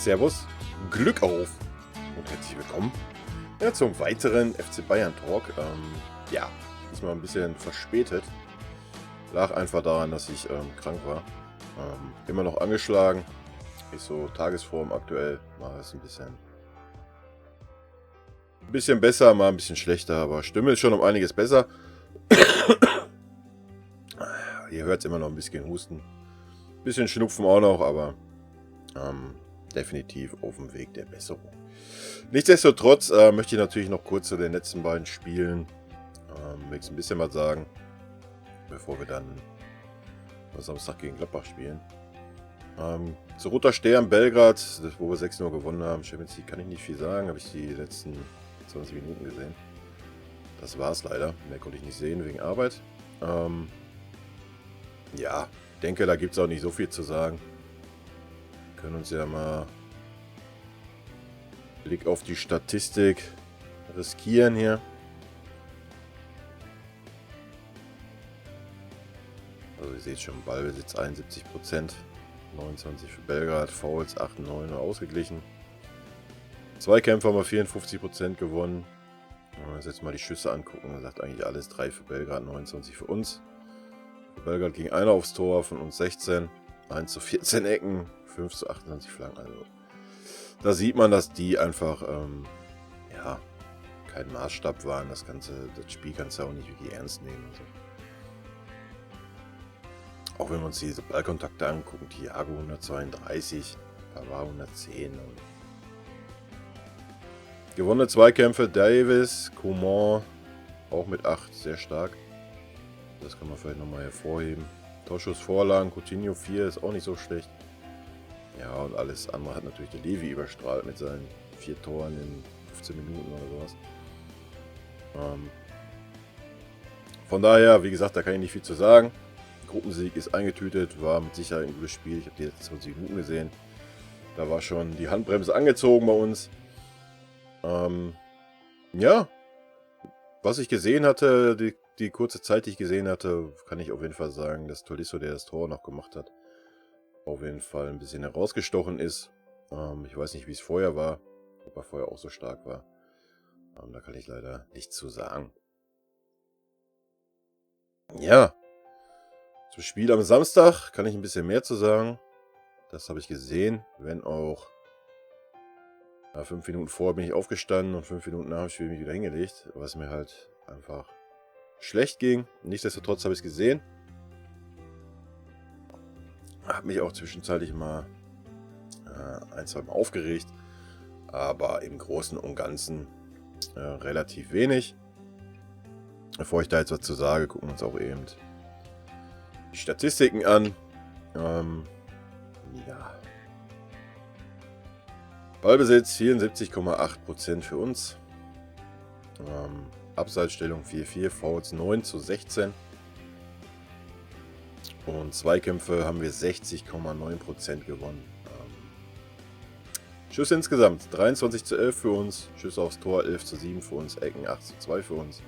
Servus, Glück auf und herzlich willkommen zum weiteren FC Bayern Talk. Ja, diesmal ein bisschen verspätet. Lag einfach daran, dass ich krank war. Immer noch angeschlagen. Ist so Tagesform aktuell. Mal ist ein bisschen besser, mal ein bisschen schlechter, aber Stimme ist schon um einiges besser. Ihr hört es immer noch ein bisschen Husten. Bisschen Schnupfen auch noch, aber definitiv auf dem Weg der Besserung. Nichtsdestotrotz möchte ich natürlich noch kurz zu den letzten beiden Spielen ein bisschen was sagen, bevor wir dann am Samstag gegen Gladbach spielen. Zu Roter Stern Belgrad, wo wir 6-0 gewonnen haben, Champions League, kann ich nicht viel sagen, habe ich die letzten 20 Minuten gesehen. Das war es leider, mehr konnte ich nicht sehen wegen Arbeit. Ja, denke, da gibt es auch nicht so viel zu sagen. Wir können uns ja mal einen Blick auf die Statistik riskieren hier. Also ihr seht schon, Ballbesitz 71%, 29 für Belgrad, Fouls 8 und 9 ausgeglichen. Zweikämpfe haben wir 54% gewonnen. Wenn wir uns jetzt mal die Schüsse angucken, dann sagt eigentlich alles 3 für Belgrad, 29 für uns. Für Belgrad ging einer aufs Tor, von uns 16, 1 zu 14 Ecken, 5 zu 28 Flanken. Also da sieht man, dass die einfach ja, kein Maßstab waren. Das Spiel kannst du auch nicht wirklich ernst nehmen. Also. Auch wenn wir uns diese Ballkontakte angucken, Thiago 132, Pavard 110. Und gewonnene Zweikämpfe, Davis, Coman auch mit 8, sehr stark. Das kann man vielleicht nochmal hervorheben. Torschuss, Vorlagen, Coutinho 4 ist auch nicht so schlecht. Ja, und alles andere hat natürlich der Levi überstrahlt mit seinen 4 Toren in 15 Minuten oder sowas. Von daher, wie gesagt, da kann ich nicht viel zu sagen. Gruppensieg ist eingetütet, war mit Sicherheit ein gutes Spiel. Ich habe die letzten 20 Minuten gesehen. Da war schon die Handbremse angezogen bei uns. Ja, was ich gesehen hatte, die kurze Zeit, die ich gesehen hatte, kann ich auf jeden Fall sagen, dass Tolisso, der das Tor noch gemacht hat, auf jeden Fall ein bisschen herausgestochen ist. Ich weiß nicht, wie es vorher war, ob er vorher auch so stark war. Da kann ich leider nichts zu sagen. Ja, zum Spiel am Samstag kann ich ein bisschen mehr zu sagen. Das habe ich gesehen, wenn auch 5 Minuten vorher bin ich aufgestanden und 5 Minuten nach dem Spiel mich wieder hingelegt, was mir halt einfach schlecht ging. Nichtsdestotrotz habe ich es gesehen. Habe mich auch zwischenzeitlich mal ein, zwei Mal aufgeregt, aber im Großen und Ganzen relativ wenig. Bevor ich da jetzt was zu sage, gucken wir uns auch eben die Statistiken an. Ja. Ballbesitz 74,8% für uns. Abseitsstellung 4-4, Fouls 9 zu 16. Und Zweikämpfe haben wir 60,9% gewonnen. Schüsse insgesamt 23 zu 11 für uns. Schüsse aufs Tor 11 zu 7 für uns. Ecken 8 zu 2 für uns.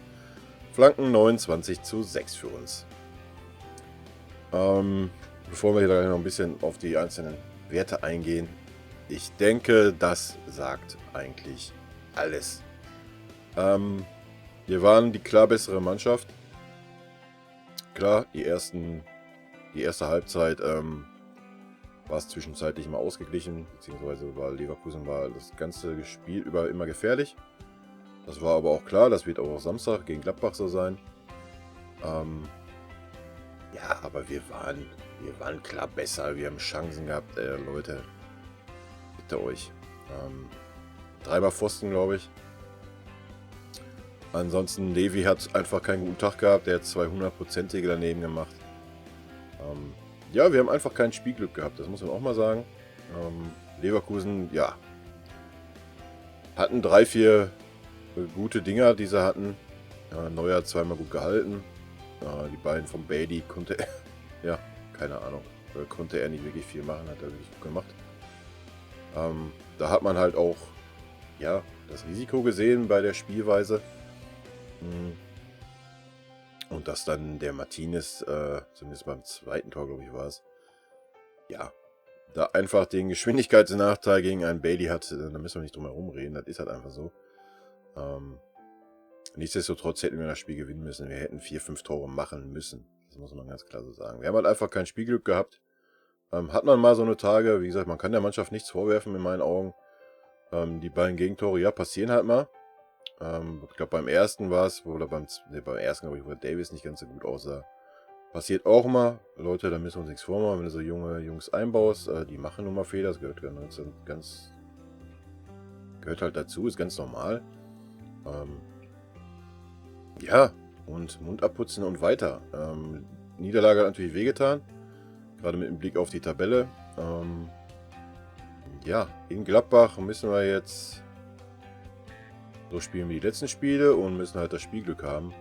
Flanken 29 zu 6 für uns. Bevor wir hier noch ein bisschen auf die einzelnen Werte eingehen, ich denke, das sagt eigentlich alles. Wir waren die klar bessere Mannschaft. Klar, die erste Halbzeit war es zwischenzeitlich mal ausgeglichen, beziehungsweise Leverkusen war das ganze Spiel über immer gefährlich. Das war aber auch klar, das wird auch Samstag gegen Gladbach so sein. Ja, aber wir waren klar besser, wir haben Chancen gehabt, Leute. Bitte euch. 3-mal Pfosten, glaube ich. Ansonsten, Levi hat einfach keinen guten Tag gehabt, der hat 200%ige daneben gemacht. Ja, wir haben einfach kein Spielglück gehabt, das muss man auch mal sagen. Leverkusen, ja, hatten 3, 4 gute Dinger, die sie hatten. Neuer hat zweimal gut gehalten. Die beiden von Bailey konnte er, ja, keine Ahnung, konnte er nicht wirklich viel machen, hat er wirklich gut gemacht. Da hat man halt auch, ja, das Risiko gesehen bei der Spielweise. Und dass dann der Martinez, zumindest beim zweiten Tor, glaube ich, war es, ja, da einfach den Geschwindigkeitsnachteil gegen einen Bailey hat, da müssen wir nicht drum herum reden, das ist halt einfach so. Nichtsdestotrotz hätten wir das Spiel gewinnen müssen. Wir hätten 4, 5 Tore machen müssen. Das muss man ganz klar so sagen. Wir haben halt einfach kein Spielglück gehabt. Hat man mal so eine Tage, wie gesagt, man kann der Mannschaft nichts vorwerfen in meinen Augen. Die beiden Gegentore, ja, passieren halt mal. Ich glaube beim ersten war es, oder beim ersten, glaube ich, wo Davis nicht ganz so gut aussah. Passiert auch mal. Leute, da müssen wir uns nichts vormachen, wenn du so junge Jungs einbaust. Die machen nun mal Fehler, das gehört gehört halt dazu, ist ganz normal. Ja, und Mund abputzen und weiter. Niederlage hat natürlich wehgetan, gerade mit dem Blick auf die Tabelle. Ja, in Gladbach müssen wir jetzt so spielen wie die letzten Spiele und müssen halt das Spielglück haben.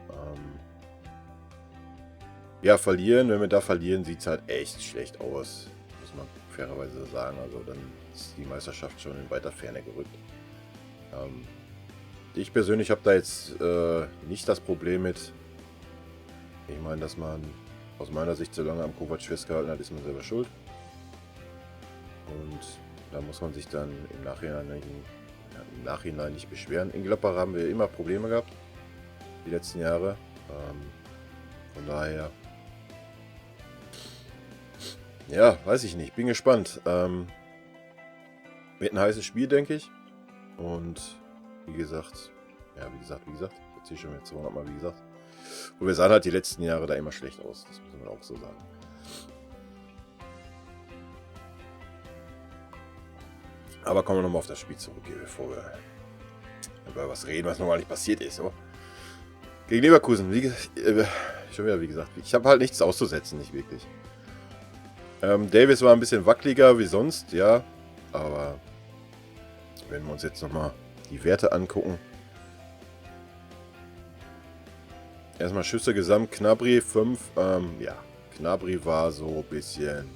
Ja, verlieren, wenn wir da verlieren, sieht es halt echt schlecht aus, muss man fairerweise sagen. Also dann ist die Meisterschaft schon in weiter Ferne gerückt. Ich persönlich habe da jetzt nicht das Problem mit. Ich meine, dass man aus meiner Sicht so lange am Kovac festgehalten hat, ist man selber schuld. Und da muss man sich dann im Nachhinein nicht beschweren. In Gladbach haben wir immer Probleme gehabt, die letzten Jahre. Von daher, ja, weiß ich nicht, bin gespannt. Wird ein heißes Spiel, denke ich. Und wie gesagt, ich erzähle schon jetzt 200 Mal, wie gesagt. Und wir sahen halt die letzten Jahre da immer schlecht aus, das muss man auch so sagen. Aber kommen wir nochmal auf das Spiel zurück, bevor wir über was reden, was noch gar nicht passiert ist. So. Gegen Leverkusen, schon wieder wie gesagt, ich habe halt nichts auszusetzen, nicht wirklich. Davis war ein bisschen wackeliger wie sonst, ja, aber wenn wir uns jetzt nochmal die Werte angucken. Erstmal Schüsse gesamt, Gnabry 5, ja, Gnabry war so ein bisschen,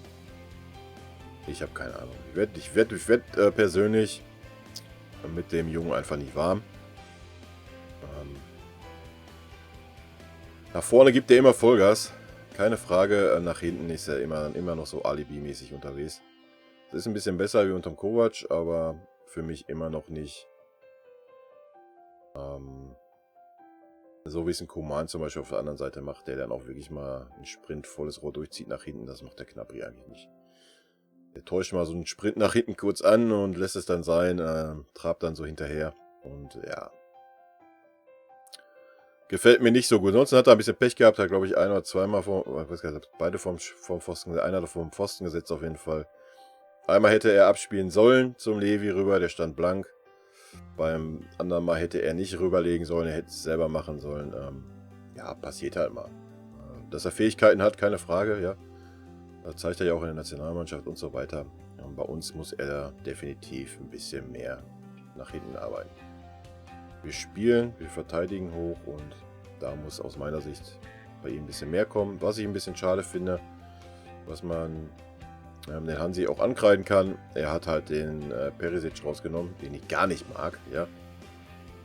ich habe keine Ahnung, ich werd persönlich mit dem Jungen einfach nicht warm. Nach vorne gibt er immer Vollgas, keine Frage, nach hinten ist er immer noch so Alibi-mäßig unterwegs. Das ist ein bisschen besser wie unterm Kovac, aber für mich immer noch nicht so wie es ein Coman zum Beispiel auf der anderen Seite macht, der dann auch wirklich mal einen Sprint volles Rohr durchzieht nach hinten. Das macht der Gnabry eigentlich nicht. Der täuscht mal so einen Sprint nach hinten kurz an und lässt es dann sein, trabt dann so hinterher. Und ja, gefällt mir nicht so gut. Ansonsten hat er ein bisschen Pech gehabt, hat glaube ich ein oder zweimal beide vom Pfosten, einer vom Pfosten gesetzt auf jeden Fall. Einmal hätte er abspielen sollen zum Levi rüber, der stand blank. Beim anderen Mal hätte er nicht rüberlegen sollen, er hätte es selber machen sollen. Ja, passiert halt mal. Dass er Fähigkeiten hat, keine Frage, ja. Das zeigt er ja auch in der Nationalmannschaft und so weiter. Und bei uns muss er definitiv ein bisschen mehr nach hinten arbeiten. Wir spielen, wir verteidigen hoch und da muss aus meiner Sicht bei ihm ein bisschen mehr kommen. Was ich ein bisschen schade finde, was man den Hansi auch ankreiden kann. Er hat halt den Perisic rausgenommen, den ich gar nicht mag, ja.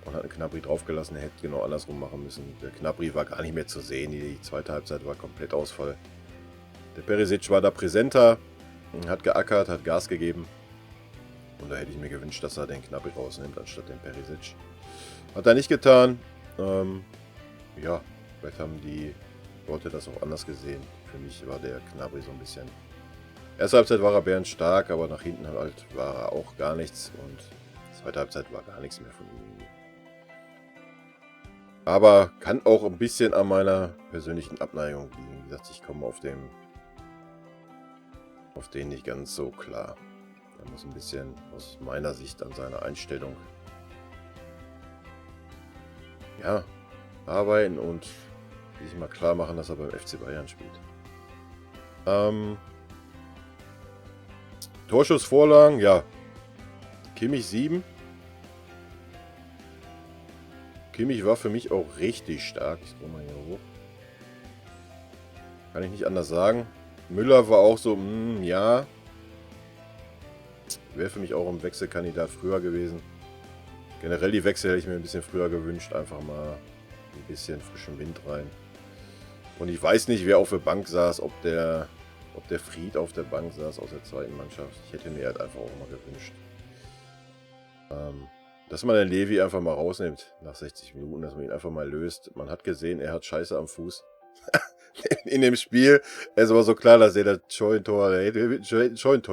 Und hat einen Gnabry draufgelassen, er hätte genau andersrum machen müssen. Der Gnabry war gar nicht mehr zu sehen, die zweite Halbzeit war komplett Ausfall. Der Perisic war da präsenter, hat geackert, hat Gas gegeben. Und da hätte ich mir gewünscht, dass er den Gnabry rausnimmt, anstatt den Perisic. Hat er nicht getan. Ja, vielleicht haben die Leute das auch anders gesehen. Für mich war der Gnabry so ein bisschen... Erste Halbzeit war er bärenstark, aber nach hinten halt war er auch gar nichts und zweite Halbzeit war gar nichts mehr von ihm. Aber kann auch ein bisschen an meiner persönlichen Abneigung liegen. Wie gesagt, ich komme auf den nicht ganz so klar. Er muss ein bisschen aus meiner Sicht an seiner Einstellung ja, arbeiten und sich mal klar machen, dass er beim FC Bayern spielt. Torschussvorlagen, ja. Kimmich 7. Kimmich war für mich auch richtig stark. Ich scroll mal hier hoch. Kann ich nicht anders sagen. Müller war auch so, ja. Wäre für mich auch ein Wechselkandidat früher gewesen. Generell die Wechsel hätte ich mir ein bisschen früher gewünscht. Einfach mal ein bisschen frischen Wind rein. Und ich weiß nicht, wer auf der Bank saß, ob ob der Fried auf der Bank saß aus der zweiten Mannschaft. Ich hätte mir halt einfach auch mal gewünscht, dass man den Levi einfach mal rausnimmt nach 60 Minuten, dass man ihn einfach mal löst. Man hat gesehen, er hat Scheiße am Fuß. In dem Spiel, es war so klar, dass er das Scheunentor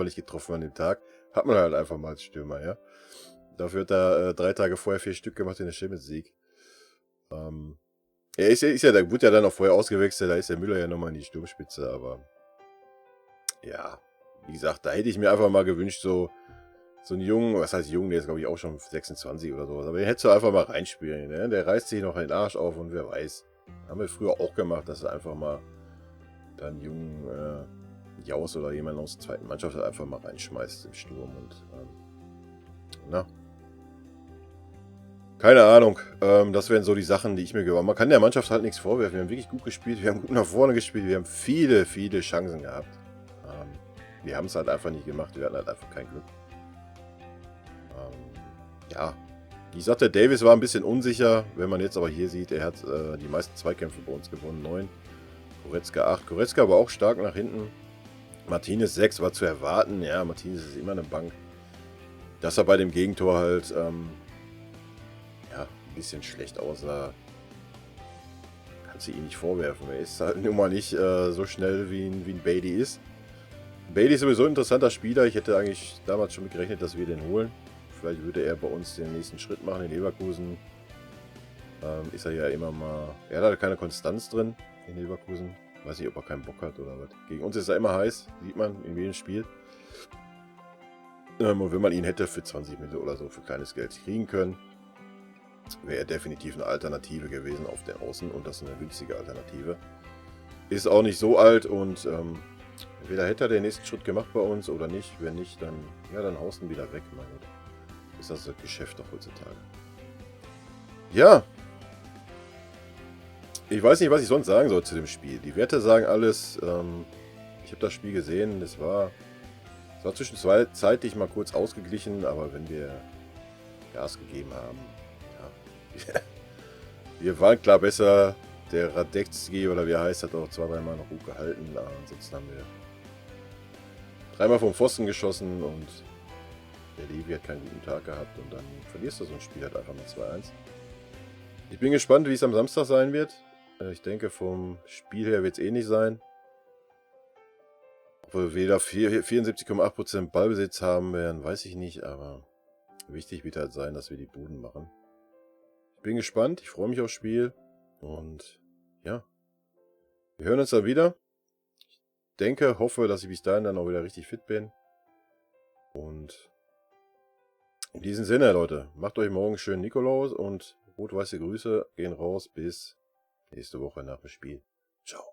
nicht getroffen an dem Tag. Hat man halt einfach mal als Stürmer, ja. Dafür hat er 3 Tage vorher 4 Stück gemacht in der Champions League. Er der wurde ja dann auch vorher ausgewechselt, da ist der Müller ja nochmal in die Sturmspitze, aber ja, wie gesagt, da hätte ich mir einfach mal gewünscht, so einen Jungen, was heißt Jungen, der ist glaube ich auch schon 26 oder sowas, aber den hättest du einfach mal reinspielen, ne? Der reißt sich noch den Arsch auf und wer weiß. Haben wir früher auch gemacht, dass er einfach mal dann jungen Jaus oder jemanden aus der zweiten Mannschaft halt einfach mal reinschmeißt im Sturm und na. Keine Ahnung. Das wären so die Sachen, die ich mir gewahrt. Man kann der Mannschaft halt nichts vorwerfen. Wir haben wirklich gut gespielt. Wir haben gut nach vorne gespielt. Wir haben viele, viele Chancen gehabt. Wir haben es halt einfach nicht gemacht. Wir hatten halt einfach kein Glück. Ja. Wie gesagt, der Davis war ein bisschen unsicher. Wenn man jetzt aber hier sieht, er hat die meisten Zweikämpfe bei uns gewonnen. 9. Goretzka 8. Goretzka war auch stark nach hinten. Martinez 6 war zu erwarten. Ja, Martinez ist immer eine Bank. Dass er bei dem Gegentor halt ja, ein bisschen schlecht aussah, kannst du ihm nicht vorwerfen. Er ist halt nun mal nicht so schnell wie ein Bailey ist. Bailey ist sowieso ein interessanter Spieler. Ich hätte eigentlich damals schon mit gerechnet, dass wir den holen. Vielleicht würde er bei uns den nächsten Schritt machen in Leverkusen. Ist er ja immer mal... Er hat halt keine Konstanz drin in Leverkusen. Weiß nicht, ob er keinen Bock hat oder was. Gegen uns ist er immer heiß, sieht man in jedem Spiel. Und wenn man ihn hätte für 20 Millionen oder so für kleines Geld kriegen können, wäre er definitiv eine Alternative gewesen auf den Außen und das ist eine günstige Alternative. Ist auch nicht so alt und entweder hätte er den nächsten Schritt gemacht bei uns oder nicht. Wenn nicht, dann, ja, dann haust du ihn wieder weg, mein Gott. Ist das Geschäft doch heutzutage. Ja. Ich weiß nicht, was ich sonst sagen soll zu dem Spiel. Die Werte sagen alles. Ich habe das Spiel gesehen. Es war zwischenzeitlich mal kurz ausgeglichen, aber wenn wir Gas gegeben haben, ja. Wir waren klar besser. Der Radetzky oder wie er heißt, hat auch 2-3 Mal noch gut gehalten. Ansonsten haben wir 3 Mal vom Pfosten geschossen und der Levi hat keinen guten Tag gehabt und dann verlierst du so ein Spiel halt einfach mal 2-1. Ich bin gespannt, wie es am Samstag sein wird. Ich denke, vom Spiel her wird es ähnlich sein. Ob wir wieder 74,8% Ballbesitz haben werden, weiß ich nicht, aber wichtig wird halt sein, dass wir die Buden machen. Ich bin gespannt, ich freue mich aufs Spiel und ja, wir hören uns dann wieder. Ich hoffe, dass ich bis dahin dann auch wieder richtig fit bin. Und in diesem Sinne, Leute, macht euch morgen schön Nikolaus und rot-weiße Grüße gehen raus bis nächste Woche nach dem Spiel. Ciao.